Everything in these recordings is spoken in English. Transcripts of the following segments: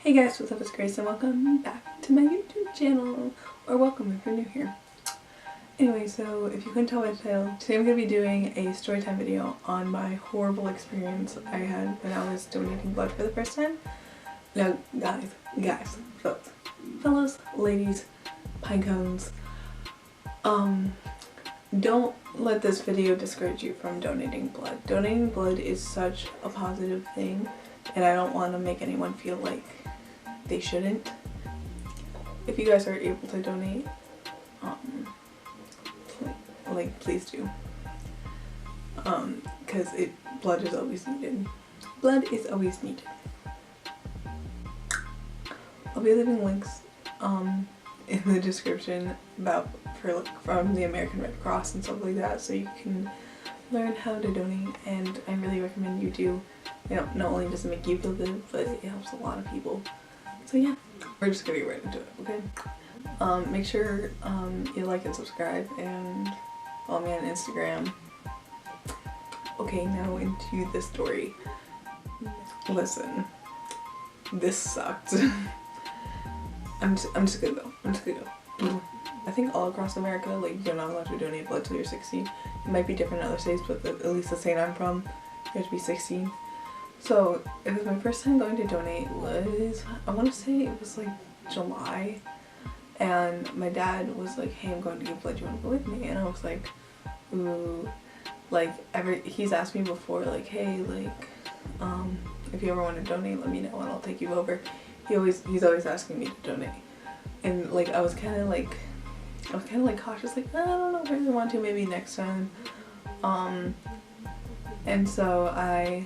Hey guys, what's up? It's Grace and welcome back to my YouTube channel, or welcome if you're new here. Anyway, so if you couldn't tell by the title, today I'm going to be doing a storytime video on my horrible experience I had when I was donating blood for the first time. Now guys, folks, fellas, ladies, pine cones, don't let this video discourage you from donating blood. Donating blood is such a positive thing, and I don't want to make anyone feel like they shouldn't. If you guys are able to donate, please do, because blood is always needed. Blood is always needed. I'll be leaving links in the description from the American Red Cross and stuff like that, so you can learn how to donate, and I really recommend you do. You know, not only does it make you feel good, but it helps a lot of people. So yeah, we're just gonna get right into it, okay? Make sure you like and subscribe and follow me on Instagram. Okay, now into the story. Listen, this sucked. I'm just gonna go. I think all across America, like, you're not allowed to donate blood till you're 16. It might be different in other states, but at least the state I'm from, you have to be 16. So it was my first time going to donate. I want to say it was like July, and my dad was like, hey, I'm going to give blood, do you want to go with me? And I was like, ooh, like, he's asked me before, like, hey, like, if you ever want to donate, let me know and I'll take you over. He's always asking me to donate, and like I was kind of like cautious, like, I don't know if I really want to, maybe next time. And so I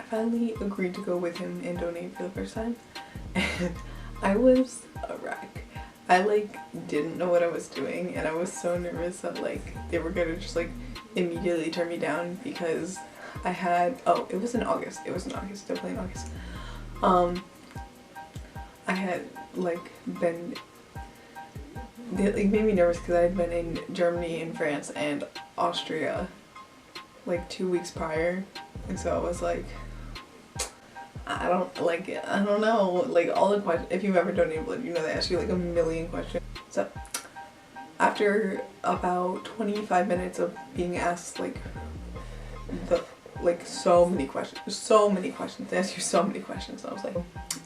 finally agreed to go with him and donate for the first time, and I was a wreck. I like didn't know what I was doing, and I was so nervous that like they were gonna just like immediately turn me down because I had, it was in August, definitely in August. I had like been, it like made me nervous because I had been in Germany and France and Austria like 2 weeks prior, and so I was like, I don't know, like all the questions, if you've ever donated blood, you know they ask you like a million questions. So after about 25 minutes of being asked like so many questions, they ask you so many questions, so I was like,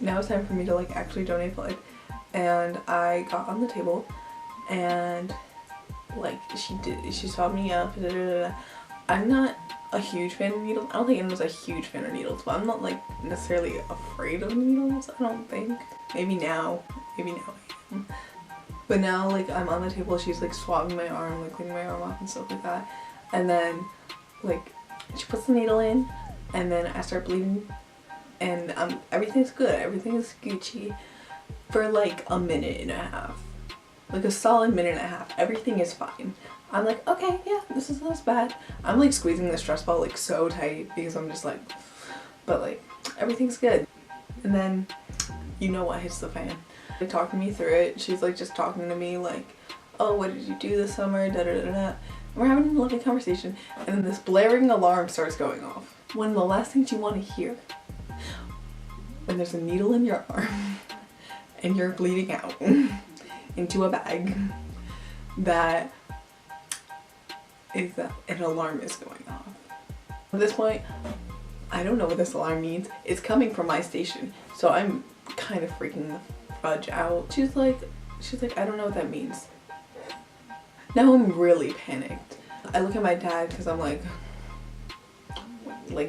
now it's time for me to like actually donate blood. And I got on the table and like she saw me up. I'm not a huge fan of needles. I don't think anyone's a huge fan of needles, but I'm not like necessarily afraid of needles, I don't think. Maybe now I am. But now like I'm on the table, she's like swabbing my arm, like cleaning my arm off and stuff like that, and then like she puts the needle in, and then I start bleeding, and everything's good, everything's Gucci for like a minute and a half, like a solid minute and a half. Everything is fine. I'm like, okay, yeah, this isn't as bad. I'm like squeezing the stress ball like so tight because I'm just like, but like everything's good. And then you know what hits the fan. Like talking me through it, she's like just talking to me like, oh, what did you do this summer, da da da da. We're having a lovely conversation, and then this blaring alarm starts going off. One of the last things you want to hear when there's a needle in your arm and you're bleeding out into a bag, that is that an alarm is going off. At this point, I don't know what this alarm means. It's coming from my station, so I'm kind of freaking the fudge out. She's like, I don't know what that means. Now I'm really panicked. I look at my dad because I'm like,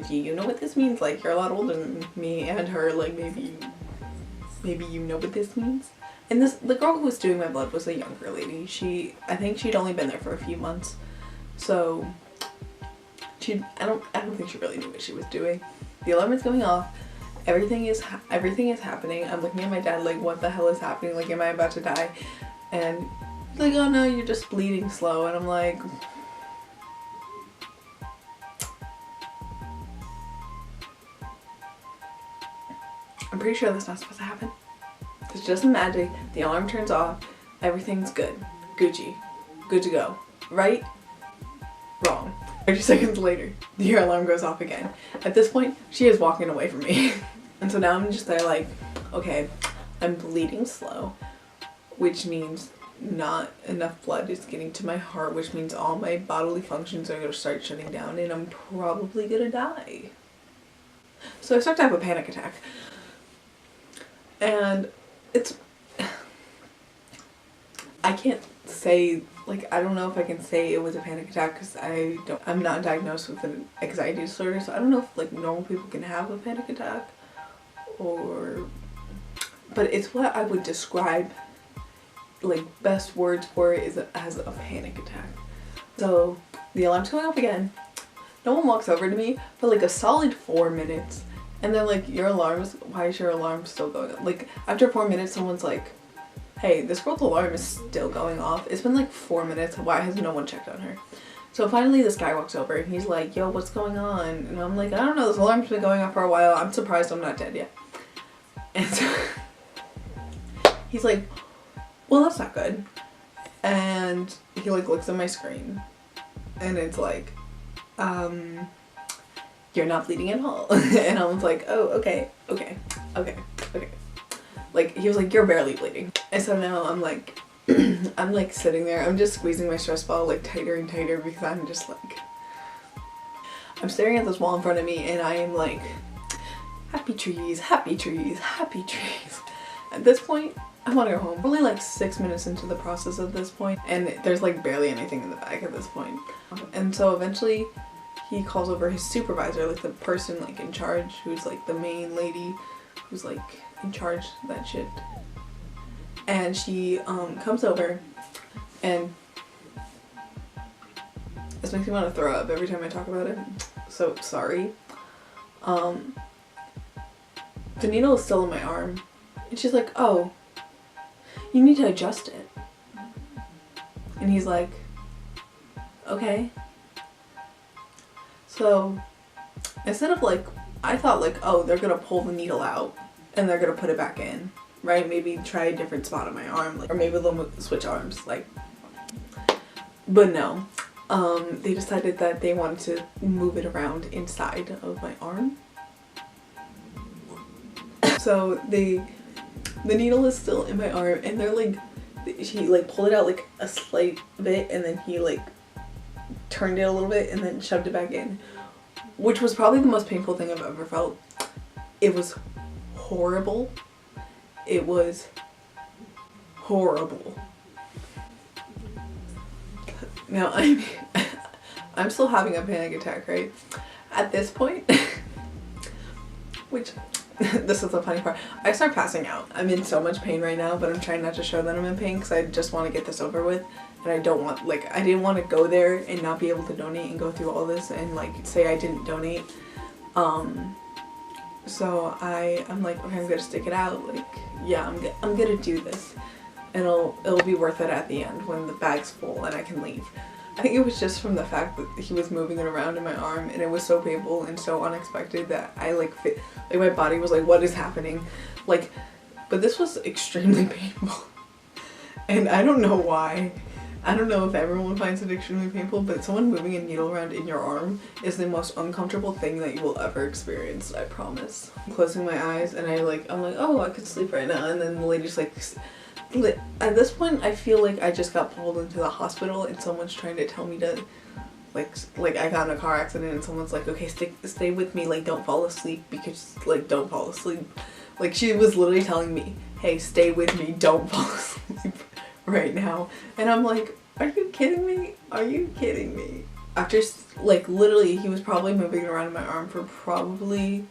do you know what this means? Like, you're a lot older than me and her, like maybe you know what this means. And the girl who was doing my blood was a younger lady. I think she'd only been there for a few months, so I don't think she really knew what she was doing. The alarm is going off. Everything is happening. I'm looking at my dad like, what the hell is happening? Like, am I about to die? And he's like, oh no, you're just bleeding slow. And I'm like, I'm pretty sure that's not supposed to happen. It's just magic. The alarm turns off. Everything's good. Gucci. Good to go. Right? Wrong. 30 seconds later, the alarm goes off again. At this point, she is walking away from me. And so now I'm just there like, okay, I'm bleeding slow, which means not enough blood is getting to my heart, which means all my bodily functions are going to start shutting down and I'm probably going to die. So I start to have a panic attack. And it's, I can't say, like, I don't know if I can say it was a panic attack because I'm not diagnosed with an anxiety disorder, so I don't know if like normal people can have a panic attack but it's what I would describe, like best words for it is as a panic attack. So the alarm's going off again. No one walks over to me for like a solid 4 minutes. And they're like, why is your alarm still going on? Like after 4 minutes, someone's like, hey, this girl's alarm is still going off. It's been like 4 minutes. Why has no one checked on her? So finally this guy walks over and he's like, yo, what's going on? And I'm like, I don't know, this alarm's been going off for a while. I'm surprised I'm not dead yet. And so he's like, well, that's not good. And he like looks at my screen and it's like, you're not bleeding at all. And I was like, oh, okay. Like, he was like, you're barely bleeding. And so now I'm like, I'm like sitting there, I'm just squeezing my stress ball like tighter and tighter because I'm just like, I'm staring at this wall in front of me and I am like, happy trees, happy trees, happy trees. At this point, I want to go home. Only like 6 minutes into the process at this point, and there's like barely anything in the bag at this point. And so eventually he calls over his supervisor, like the person like in charge, who's like the main lady who's like in charge of that shit. And she comes over and this makes me want to throw up every time I talk about it. So sorry. The needle is still in my arm. And she's like, oh, you need to adjust it. And he's like, okay. So instead of like, I thought like, oh, they're gonna pull the needle out and they're gonna put it back in, right? Maybe try a different spot on my arm, like, or maybe they'll switch arms, like. But no, they decided that they wanted to move it around inside of my arm. So the needle is still in my arm and they're like, she like pulled it out like a slight bit and then he like turned it a little bit and then shoved it back in, which was probably the most painful thing I've ever felt. It was horrible. It was horrible. Now I'm still having a panic attack, right? At this point, which this is the funny part. I start passing out. I'm in so much pain right now, but I'm trying not to show that I'm in pain because I just want to get this over with. And I don't want, like, I didn't want to go there and not be able to donate and go through all this and like say I didn't donate. So I'm like, okay, I'm gonna stick it out. Like, yeah, I'm gonna do this, and it'll be worth it at the end when the bag's full and I can leave. I think it was just from the fact that he was moving it around in my arm and it was so painful and so unexpected that I like my body was like, what is happening? Like, but this was extremely painful. And I don't know why. I don't know if everyone finds it extremely painful, but someone moving a needle around in your arm is the most uncomfortable thing that you will ever experience, I promise. I'm closing my eyes and I'm like, oh, I could sleep right now. And then the lady's like, at this point I feel like I just got pulled into the hospital and someone's trying to tell me to like I got in a car accident and someone's like, okay, stay with me, like don't fall asleep, because like don't fall asleep. Like she was literally telling me, hey, stay with me, don't fall asleep right now. And I'm like, are you kidding me? Are you kidding me? After like literally he was probably moving around in my arm for probably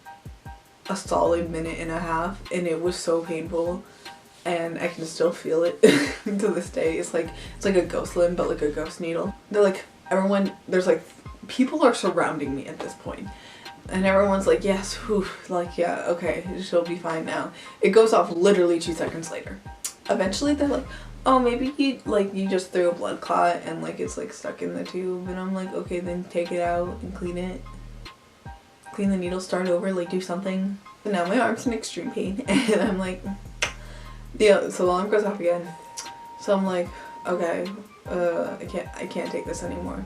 a solid minute and a half and it was so painful. And I can still feel it to this day. It's like a ghost limb, but like a ghost needle. They're like, there's like, people are surrounding me at this point. And everyone's like, yes, whew, like, yeah, okay, she'll be fine now. It goes off literally 2 seconds later. Eventually they're like, oh, maybe you just threw a blood clot and like it's like stuck in the tube. And I'm like, okay, then take it out and clean it. Clean the needle, start over, like do something. But now my arm's in extreme pain and I'm like, yeah, so the alarm goes off again. So I'm like, okay, I can't take this anymore.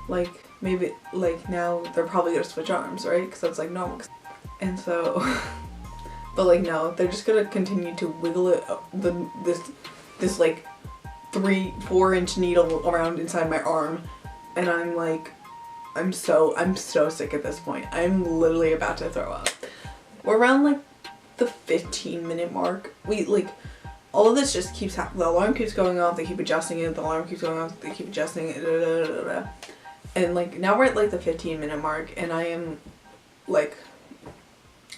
Like, maybe, like, now they're probably gonna switch arms, right? Because that's like normal. And so But like no, they're just gonna continue to wiggle it this like 3-4 inch needle around inside my arm, and I'm like, I'm so sick at this point. I'm literally about to throw up. We're around like the 15-minute mark. We like, all of this just keeps happening. The alarm keeps going off, they keep adjusting it, the alarm keeps going off, they keep adjusting it, da, da, da, da. And like now we're at like the 15-minute mark, and I am like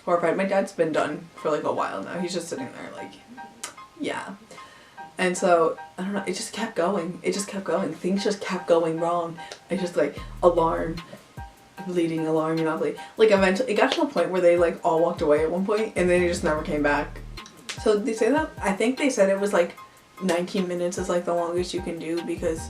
horrified. My dad's been done for like a while now. He's just sitting there like, yeah. And so, I don't know, it just kept going. It just kept going. Things just kept going wrong. I just like, alarm, bleeding, alarm, you're not bleeding. Like eventually, it got to a point where they like all walked away at one point, and then they just never came back. So they say that, I think they said it was like 19 minutes is like the longest you can do, because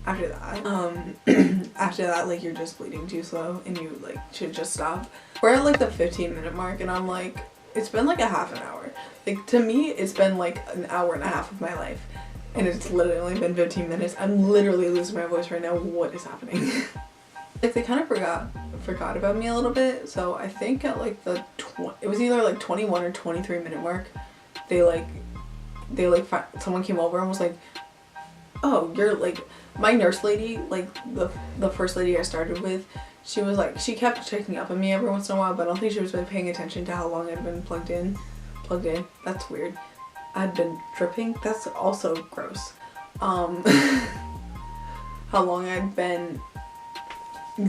after that, like you're just bleeding too slow and you like should just stop. We're at like the 15-minute mark, and I'm like, it's been like a half an hour. Like to me, it's been like an hour and a half of my life, and it's literally only been 15 minutes. I'm literally losing my voice right now. What is happening? Like they kind of forgot about me a little bit. So I think at like the it was either like 21 or 23-minute mark, someone came over and was like, oh, you're like, my nurse lady, like the first lady I started with, she was like, she kept checking up on me every once in a while, but I don't think she was really paying attention to how long I'd been plugged in. That's weird. I'd been dripping. That's also gross. How long I'd been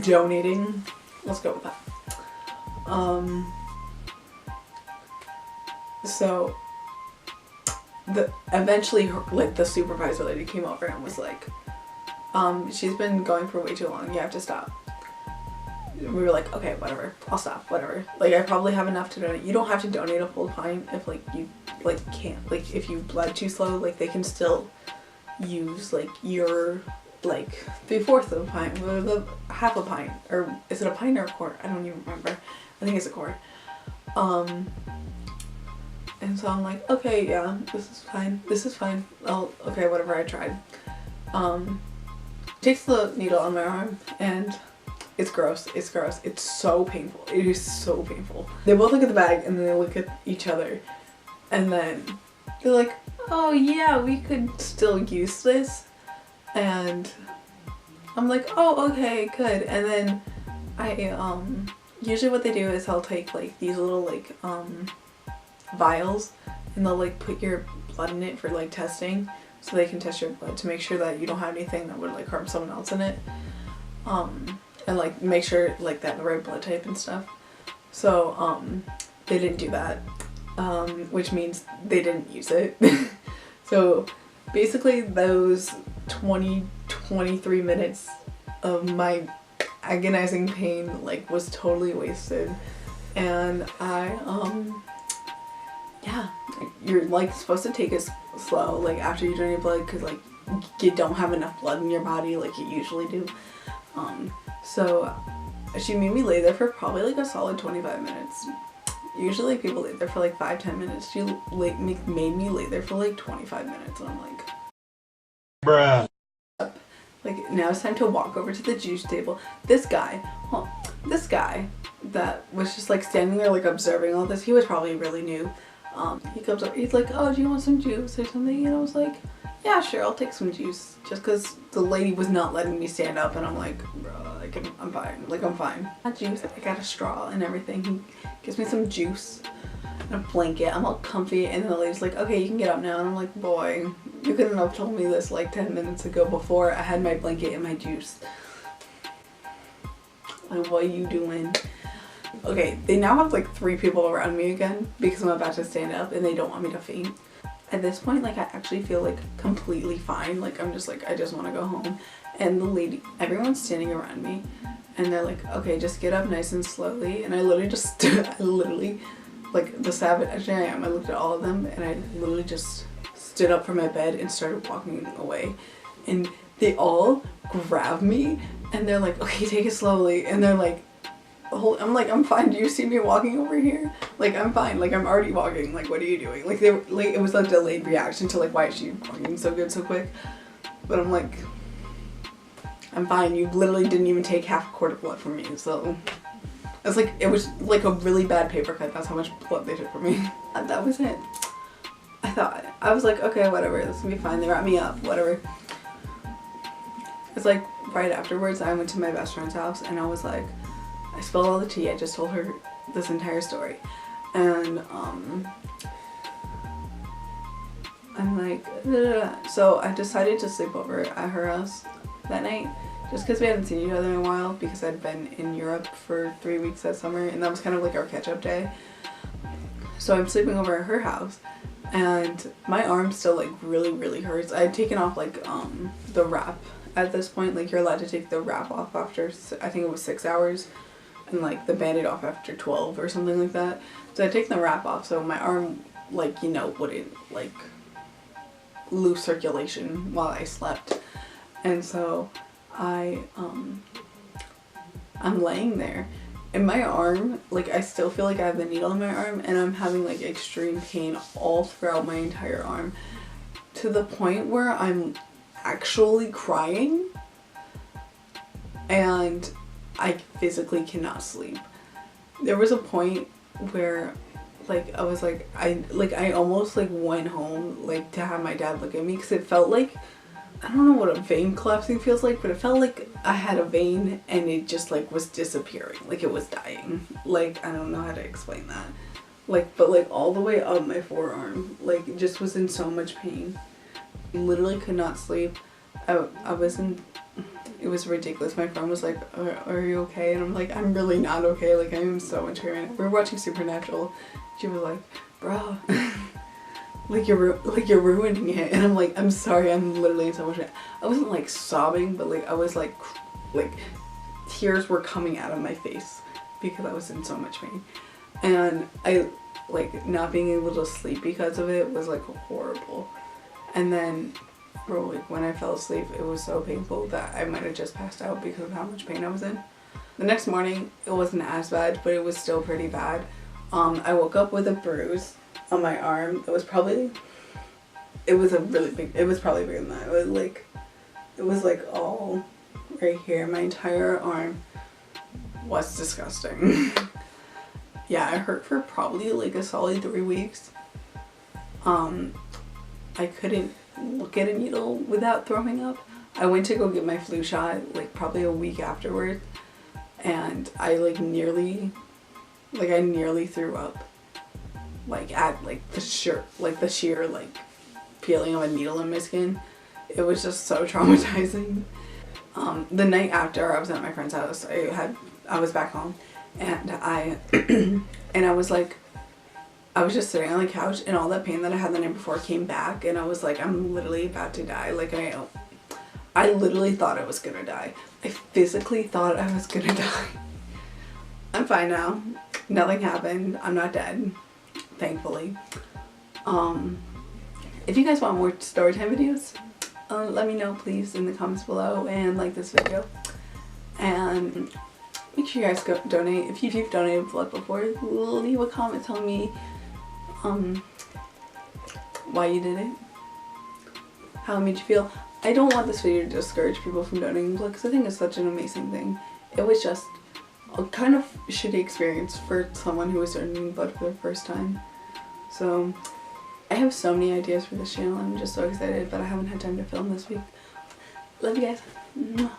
donating. Let's go with that. So eventually like the supervisor lady came over and was like, she's been going for way too long. You have to stop. We were like, okay, whatever, I'll stop, whatever. Like I probably have enough to donate. You don't have to donate a full pint if like you like can't, like if you bled too slow, like they can still use like your like 3/4 of a pint or the half a pint, or is it a pint or a quart? I don't even remember. I think it's a quart. And so I'm like, okay, yeah, this is fine. Okay, whatever, I tried. Takes the needle on my arm, and it's gross. It's gross. It's so painful. It is so painful. They both look at the bag, and then they look at each other, and then they're like, oh yeah, we could still use this. And I'm like, oh, okay, good. And then I, usually what they do is I'll take like these little like, vials, and they'll like put your blood in it for like testing, so they can test your blood to make sure that you don't have anything that would like harm someone else in it. And like make sure like they have the right blood type and stuff. So they didn't do that, which means they didn't use it. So basically those 23 minutes of my agonizing pain like was totally wasted. And yeah, you're like supposed to take it slow like after you donate blood, because like you don't have enough blood in your body like you usually do. So she made me lay there for probably like a solid 25 minutes. Usually people lay there for like 5-10 minutes. She made me lay there for like 25 minutes, and I'm like, bruh. Like now it's time to walk over to the juice table. This guy that was just like standing there like observing all this, he was probably really new. He comes up, he's like, oh, do you want some juice or something? And I was like, yeah, sure, I'll take some juice. Just because the lady was not letting me stand up, and I'm like, bro, I'm fine. Like, I'm fine. I got juice, I got a straw and everything. He gives me some juice and a blanket. I'm all comfy, and then the lady's like, okay, you can get up now. And I'm like, boy, you couldn't have told me this like 10 minutes ago before I had my blanket and my juice. Like, what are you doing? Okay, they now have like 3 people around me again because I'm about to stand up, and they don't want me to faint. At this point, like I actually feel like completely fine. Like I'm just like, I just want to go home. And the lady, everyone's standing around me, and they're like, okay, just get up nice and slowly. And I literally just stood, like the savage I am, I looked at all of them, and I literally just stood up from my bed and started walking away. And they all grab me, and they're like, okay, take it slowly. And they're like, I'm like, I'm fine. Do you see me walking over here? Like, I'm fine. Like, I'm already walking. Like, what are you doing? Like, they were like, it was a delayed reaction to like, why is she walking so good so quick? But I'm like, I'm fine. You literally didn't even take half a quart of blood from me, so It's like, it was like a really bad paper cut. That's how much blood they took from me. And that was it. I was like, okay, whatever, this is gonna be fine. They wrapped me up, whatever. It's like right afterwards I went to my best friend's house and I was like, I spilled all the tea. I just told her this entire story. And I'm like, ugh. So I decided to sleep over at her house that night just because we hadn't seen each other in a while, because I'd been in Europe for 3 weeks that summer and that was kind of like our catch-up day. So I'm sleeping over at her house and my arm still like really hurts. I had taken off like the wrap at this point. Like, you're allowed to take the wrap off after, I think it was 6 hours, and like the band-aid off after 12 or something like that. So I'd taken the wrap off so my arm, like, you know, wouldn't like lose circulation while I slept. And so I'm laying there and my arm, like, I still feel like I have the needle in my arm and I'm having like extreme pain all throughout my entire arm, to the point where I'm actually crying and I physically cannot sleep. There was a point where like I was like, I almost like went home like to have my dad look at me, because it felt like, I don't know what a vein collapsing feels like, but it felt like I had a vein and it just like was disappearing, like it was dying. Like, I don't know how to explain that. Like, but like all the way up my forearm, like just was in so much pain. I literally could not sleep. I wasn't, it was ridiculous. My friend was like, are you okay? And I'm like, I'm really not okay. Like, I'm in so much pain. We were watching Supernatural. She was like, bro, like you're ruining it. And I'm like, I'm sorry, I'm literally in so much pain. I wasn't like sobbing, but like I was like tears were coming out of my face because I was in so much pain. And I, like, not being able to sleep because of it was like horrible. And then bro, like when I fell asleep, it was so painful that I might have just passed out because of how much pain I was in. The next morning, it wasn't as bad, but it was still pretty bad. I woke up with a bruise on my arm. It was probably probably bigger than that. It was like all right here. My entire arm was disgusting. Yeah, it hurt for probably like a solid 3 weeks. I couldn't look at a needle without throwing up. I went to go get my flu shot like probably a week afterwards, and I nearly threw up, like at like the sheer feeling of a needle in my skin. It was just so traumatizing. The night after I was at my friend's house, I was back home, and I was like, I was just sitting on the couch and all that pain that I had the night before came back, and I was like, I'm literally about to die. Like, I literally thought I was gonna die. I physically thought I was gonna die. I'm fine now. Nothing happened. I'm not dead, thankfully. If you guys want more storytime videos, let me know please in the comments below, and like this video. And make sure you guys go donate. If you've donated blood before, leave a comment telling me why you did it, how it made you feel. I don't want this video to discourage people from donating blood, because I think it's such an amazing thing. It was just a kind of shitty experience for someone who was donating blood for the first time. So I have so many ideas for this channel. I'm just so excited, but I haven't had time to film this week. Love you guys. Mwah.